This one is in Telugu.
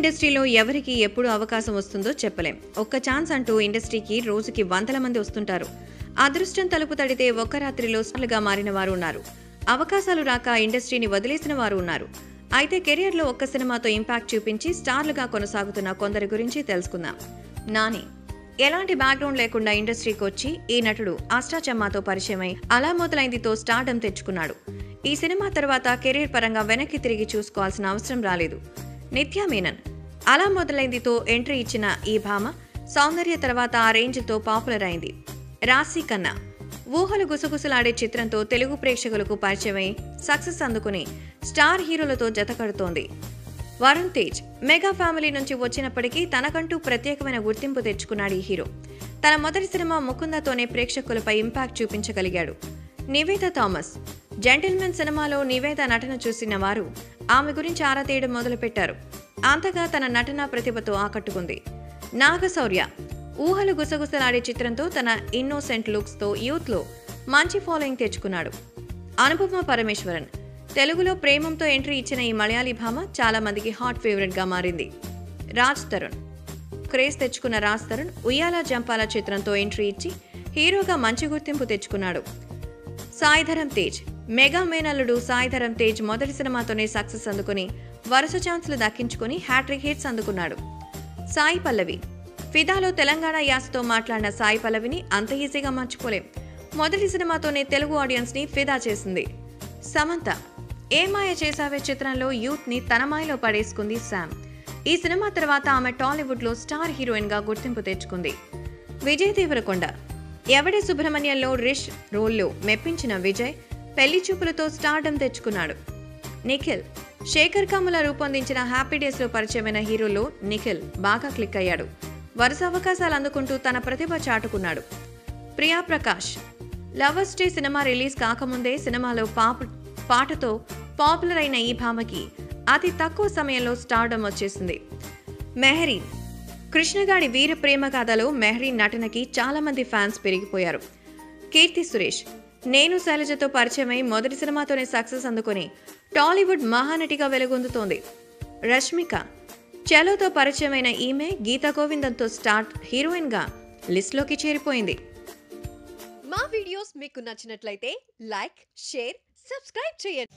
ఇండస్ట్రీలో ఎవరికి ఎప్పుడు అవకాశం వస్తుందో చెప్పలేం. ఒక్క ఛాన్స్ అంటూ ఇండస్ట్రీకి రోజుకి వందల మంది వస్తుంటారు. అదృష్టం తలుపు తడితే ఒక్క రాత్రిలో స్టార్లుగా మారిన వారు ఉన్నారు. అవకాశాలు రాక ఇండస్ట్రీని వదిలేసిన వారు ఉన్నారు. అయితే కెరియర్లో ఒక్క సినిమాతో ఇంపాక్ట్ చూపించి స్టార్లుగా కొనసాగుతున్న కొందరి గురించి తెలుసుకుందాం. నాని ఎలాంటి బ్యాక్గ్రౌండ్ లేకుండా ఇండస్ట్రీకి వచ్చి ఈ నటుడు అష్టాచమ్మాతో పరిచయమై అలా మొదలైందితో స్టార్డమ్ తెచ్చుకున్నాడు. ఈ సినిమా తర్వాత కెరీర్ పరంగా వెనక్కి తిరిగి చూసుకోవాల్సిన అవసరం రాలేదు. నిత్యా మీనన్ అలా మొదలైందితో ఎంట్రీ ఇచ్చిన ఈ భామ సౌందర్య తర్వాత ఆ రేంజ్తో పాపులర్ అయింది. రాశి ఖన్నా ఊహలు గుసగుసలాడే చిత్రంతో తెలుగు ప్రేక్షకులకు పరిచయమై సక్సెస్ అందుకుని స్టార్ హీరోలతో జతకడుతోంది. వరుణ్ తేజ్ మెగా ఫ్యామిలీ నుంచి వచ్చినప్పటికీ తనకంటూ ప్రత్యేకమైన గుర్తింపు తెచ్చుకున్నాడు ఈ హీరో. తన మొదటి సినిమా ముకుందతోనే ప్రేక్షకులపై ఇంపాక్ట్ చూపించగలిగాడు. నివేద థామస్ జెంటిల్మెన్ సినిమాలో నివేద నటన చూసిన వారు ఆమె గురించి ఆరా తీయడం మొదలుపెట్టారు. అంతగా తన నటనా ప్రతిభతో ఆకట్టుకుంది. నాగశౌర్య ఊహలు గుసగుసలాడే చిత్రంతో తన ఇన్నోసెంట్ లుక్స్తో యూత్లో మంచి ఫాలోయింగ్ తెచ్చుకున్నాడు. అనుపమ పరమేశ్వరన్ తెలుగులో ప్రేమంతో ఎంట్రీ ఇచ్చిన ఈ మలయాళీ భామ చాలా మందికి హాట్ ఫేవరెట్గా మారింది. రాజ్ తరుణ్ క్రేజ్ తెచ్చుకున్న రాజ్ తరుణ్ ఉయ్యాల జంపాల చిత్రంతో ఎంట్రీ ఇచ్చి హీరోగా మంచి గుర్తింపు తెచ్చుకున్నాడు. సాయిధరం తేజ్ మెగా మేనల్లుడు సాయిధరం తేజ్ మొదటి సినిమాతోనే సక్సెస్ అందుకుని వరుస ఛాన్స్లు దక్కించుకుని హ్యాట్రిక్ హిట్స్ అందుకున్నాడు. సాయి పల్లవి ఫిదాలో తెలంగాణ యాసతో మాట్లాడిన సాయి పల్లవిని అంత ఈజీగా మర్చిపోలేం. మొదటి సినిమాతోనే తెలుగు ఆడియన్స్ ని ఫిదా చేసింది. సమంత ఏ మాయ చేసావే చిత్రంలో యూత్ ని తన మాయలో పడేసుకుంది శామ్. ఈ సినిమా తర్వాత ఆమె టాలీవుడ్ లో స్టార్ హీరోయిన్ గా గుర్తింపు తెచ్చుకుంది. విజయ్ దేవరకొండ ఎవడే సుబ్రహ్మణ్యంలో రిష్ రోల్లో మెప్పించిన విజయ్ పెళ్లి చూపులతో స్టార్డమ్ తెచ్చుకున్నాడు. నిఖిల్ శేఖర్ కమ్ముల రూపొందించిన హ్యాపీ డేస్ లో పరిచయమైన హీరోలో నిఖిల్ బాగా క్లిక్ అయ్యాడు. వరుస అవకాశాలు అందుకుంటూ తన ప్రతిభ చాటుకున్నాడు. Priya Prakash lovers day cinema release కాకముందే సినిమాలో పాటతో పాపులర్ అయిన ఈ భామకి అతి తక్కువ సమయంలో స్టార్డమ్ వచ్చేసింది. మెహరీన్ కృష్ణగాడి వీర ప్రేమ కథలో మెహరీన్ నటనకి చాలా మంది ఫ్యాన్స్ పెరిగిపోయారు. కీర్తి సురేష్ నేను శైలజతో పరిచయమై మొదటి సినిమాతోనే సక్సెస్ అందుకుని టాలీవుడ్ మహానటిగా వెలుగొందుతోంది. రష్మిక చలోతో పరిచయమైన ఈమె గీతా గోవిందంతో స్టార్ హీరోయిన్ గా లిస్ట్లోకి చేరిపోయింది. మా వీడియోస్ మీకు నచ్చినట్లయితే లైక్, షేర్, సబ్స్క్రైబ్ చేయండి.